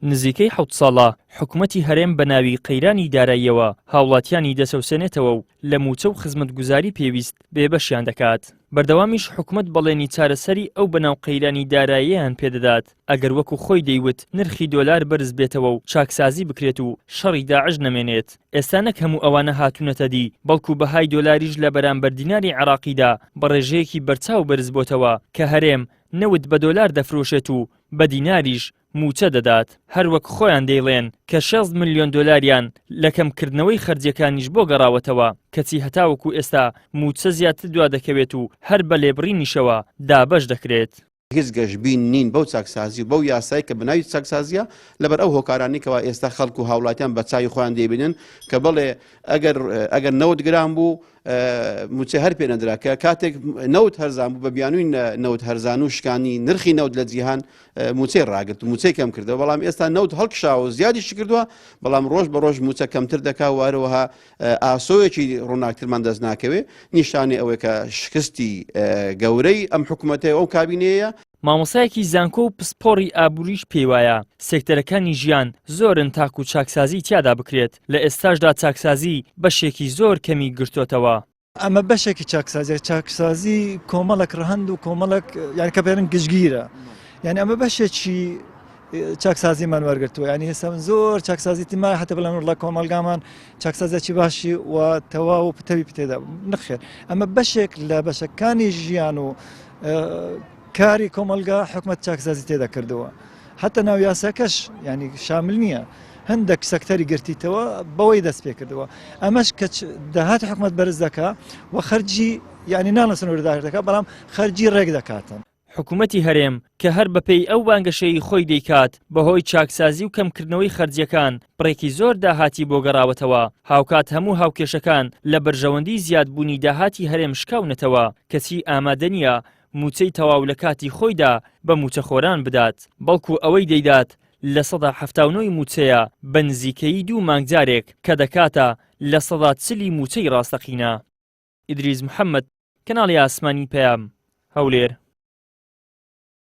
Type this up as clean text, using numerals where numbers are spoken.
نزیکەی 7 ساڵە حکوومەتی هەرێم بە ناوی قەیرانی داراییەوە هاوڵاتیانی دەسەوسێنێتەوە و لە موچە و خزمەتگوزاری پێویست بێبەشیان دەکات. بەردەوامیش حکوومەت بەڵێنی چارەسەری ئەو بەناو قەیرانی داراییەیان پێدەدات ئەگەر وەکو خۆی دەیوت نرخی دۆلار بەرز بێتەوە و چاکسازی بکرێت و شەڕی داعش نەمێنێت. ئێستا نەک هەموو ئەوانە هاتوونەتە دی بەڵکو بەهای دۆلاریش لە بەرامبەر دیناری عێراقیدا بە ڕێژەیەکی بەرچاو بەرز بۆتەوە کە هەرێم نەوت بە دۆلار دەفرۆشێت و بە دیناریش موچە دەدات. هەروەک خۆیان دەیڵێن کە 6 ملیۆن دۆلاریان لە کەمکردنەوەی خەرجیەکانیش بۆ گەڕاوەتەوە کەچی هەتاوەکو ئێستا موچە زیاتر دوا دەکەوێت و هەر بە لێبڕینیشەوە دابەش دەکرێت. هیچ گەشتبین نین بەو چاکسازی و بەو یاسایی کە بناوی چاکسازیە لەبەر ئەو هۆکارانی کەوا ئێستا خەڵک و هاوڵاتیان بە چای خۆیان دەیبینن کە بڵێ ئەگەر 90 گرام بوو موچە هەر پێ نەدرا کە کاتێک 90 هەرزان بوو بە بیانووی 90 هەرزان و شکانی نرخی 90 لە جیهان موچەی ڕاگرت و موچەی کەم کردەوە بەڵام ئێستا 90 هەڵکشاوە و زیادیش کردووە بەڵام ڕۆژ بە ڕۆژ موچە کەمتر دەکا و هەروەها ئاسۆیەکی ڕووناکترمان دەست ناکەوێ نیشانەی ئەوەیە کە شکستی گەورەی ئەم حکوومەتەیە ئەو کابینەیە. مامۆسایەکی زانکۆ و پسپۆڕی ئابووریش پێی وایە سێکتەرەکانی ژیان زۆرن تاکو و چاکسازی تیادا بکرێت لە ئێستاشدا چاکسازی بەشێکی زۆر کەمی گرتوتەوە. ئەمە بەشێکی چاکسازی کۆمەڵک ڕەهەند و کۆمەڵک یان کە پێرن گشتگیرە یعنی ئەمە بەشێکی چاکسازیمان وەرگرتووە ینی هێستا زۆر چاکسازی تیمای حتا بڵێن لە کۆمەلگامان چاکسازێکی باشی و تەواو و پتەوی پتێدا نەخێر ئەمە بەشێک لە بەشەکانی ژیان و کاری کۆمەلگا حکومەت چاکسازی تێدا کردەوە حتا ناو یاساکەش ینی شامل نییە هەندێک سەکتەری گرتیتەوە بەوەی دەست پێ کردەوە ئەمەش کە داهات حکومەت بەرز دەکا و خەرجی ینی ناڵە سنوورداش دەکات بەڵام خەرجی ڕێک دەکاتن. حکوومەتی هەرێم کە هەر بەپێی ئەو بانگەشەی خۆی دەیکات بەهۆی چاکسازی و کەمکردنەوەی خەرجیەکان بڕێکی زۆر داهاتی بۆ گەڕاوەتەوە هاوکات هەموو هاوکێشەکان لە بەرژەوەندی زیادبوونی داهاتی هەرێم شکاونەتەوە کەچی ئامادە نییە موچەی تەواو لە کاتی خۆیدا بە موچەخۆران بدات بەڵکو ئەوەی دەیدات لە 1970 موچەیە بە نزیکەی 2 مانگجارێک کە دەکاتە لە 140 موچەی ڕاستەقینە. ئیدریس محەممەد کەناڵی ئاسمانی پەیام هەولێر.